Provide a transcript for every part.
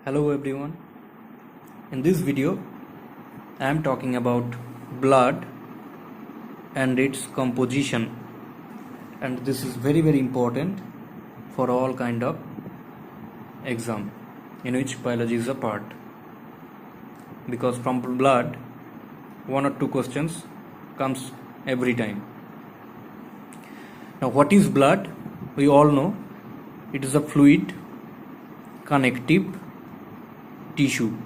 Hello everyone. In this video I am talking about blood and its composition, and this is very important for all kind of exam in which biology is a part, because from blood one or two questions comes every time. Now what is blood? We all know it is a fluid connective tissue.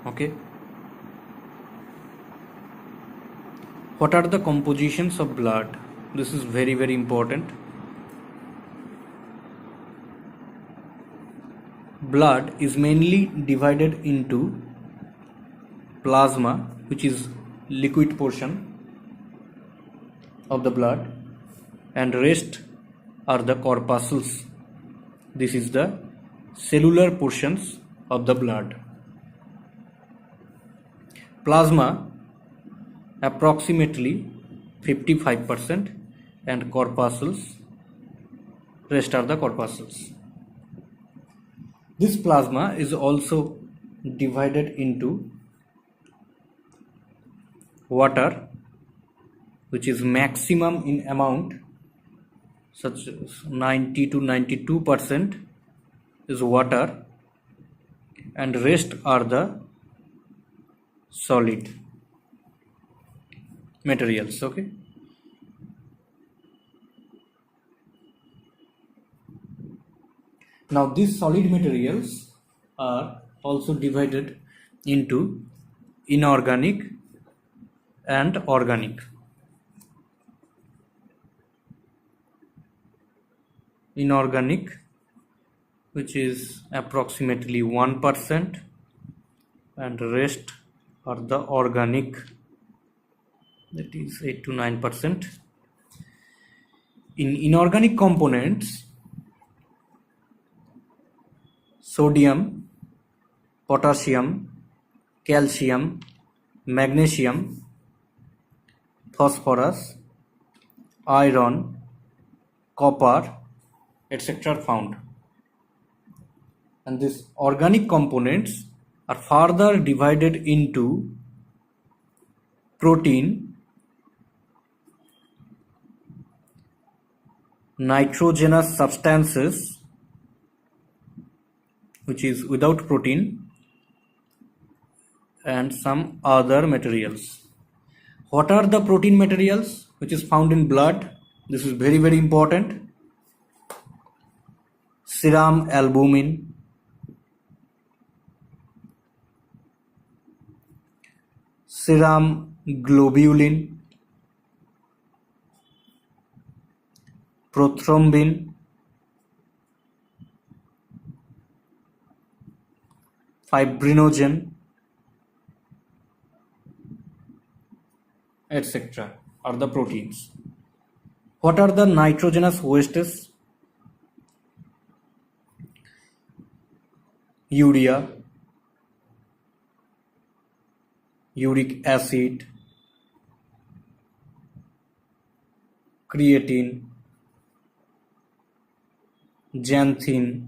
Okay. What are the compositions of blood? This is very important. Blood is mainly divided into plasma, which is liquid portion of the blood, and rest are the corpuscles. This is the cellular portions of the blood. Plasma approximately 55% and corpuscles, rest are the corpuscles. This plasma is also divided into water, which is maximum in amount, such as 90 to 92% is water, and rest are the solid materials. Okay. Now these solid materials are also divided into inorganic and organic. Inorganic, which is approximately 1%, and rest are the organic, that is 8 to 9%. In inorganic components, sodium, potassium, calcium, magnesium, phosphorus, iron, copper, etc. are found. And these organic components are further divided into protein, nitrogenous substances, which is without protein, and some other materials. What are the protein materials which is found in blood? This is very important. Serum albumin, serum globulin, prothrombin, fibrinogen, etc. are the proteins. What are the nitrogenous wastes? Urea, uric acid, creatine, xanthine,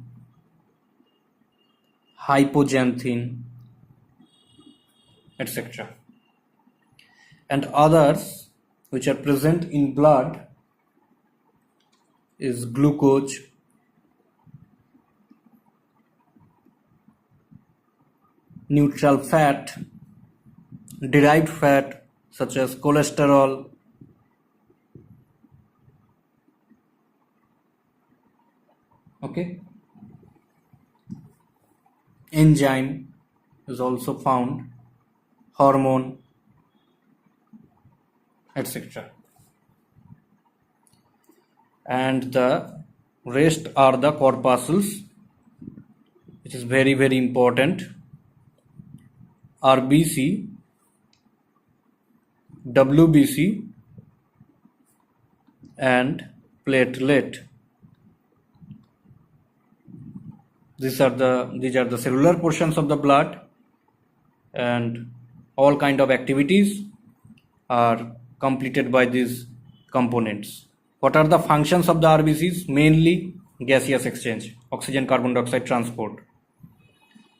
hypoxanthine, etc. And others which are present in blood is glucose, neutral fat, derived fat such as cholesterol, okay. Enzyme is also found, hormone, etc. And the rest are the corpuscles, which is very important. RBC, WBC, and platelet. These are the cellular portions of the blood, and all kind of activities are completed by these components. What are the functions of the RBCs? Mainly gaseous exchange, oxygen carbon dioxide transport.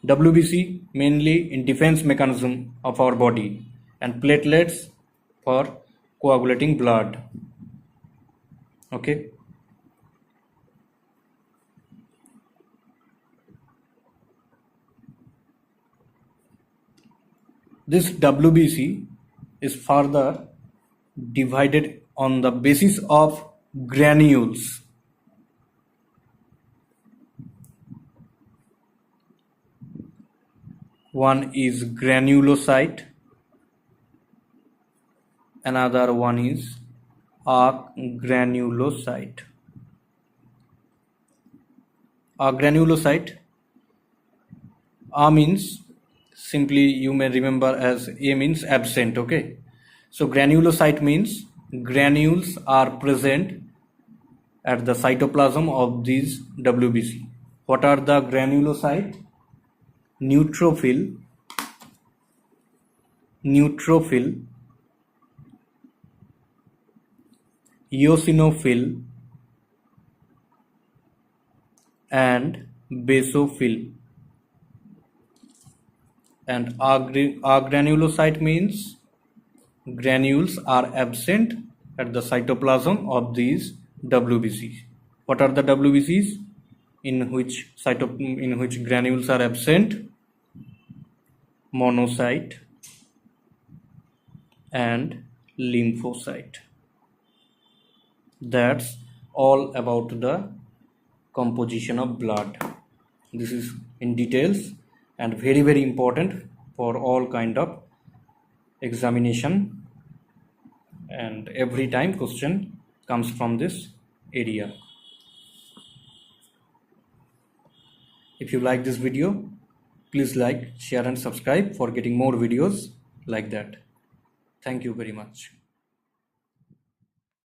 WBC mainly in defense mechanism of our body, and platelets for coagulating blood. Okay. This WBC is further divided on the basis of granules. One is granulocyte, another one is agranulocyte. Agranulocyte, A means, simply you may remember as A means absent. Okay, so granulocyte means granules are present at the cytoplasm of these WBC. What are the granulocyte? Neutrophil, eosinophil, and basophil. And agranulocyte means granules are absent at the cytoplasm of these WBCs. What are the WBCs in which granules are absent? Monocyte and lymphocyte. That's all about the composition of blood. This is in details and very, very important for all kind of examination, and every time question comes from this area. If you like this video, please like, share and subscribe for getting more videos like that. Thank you very much.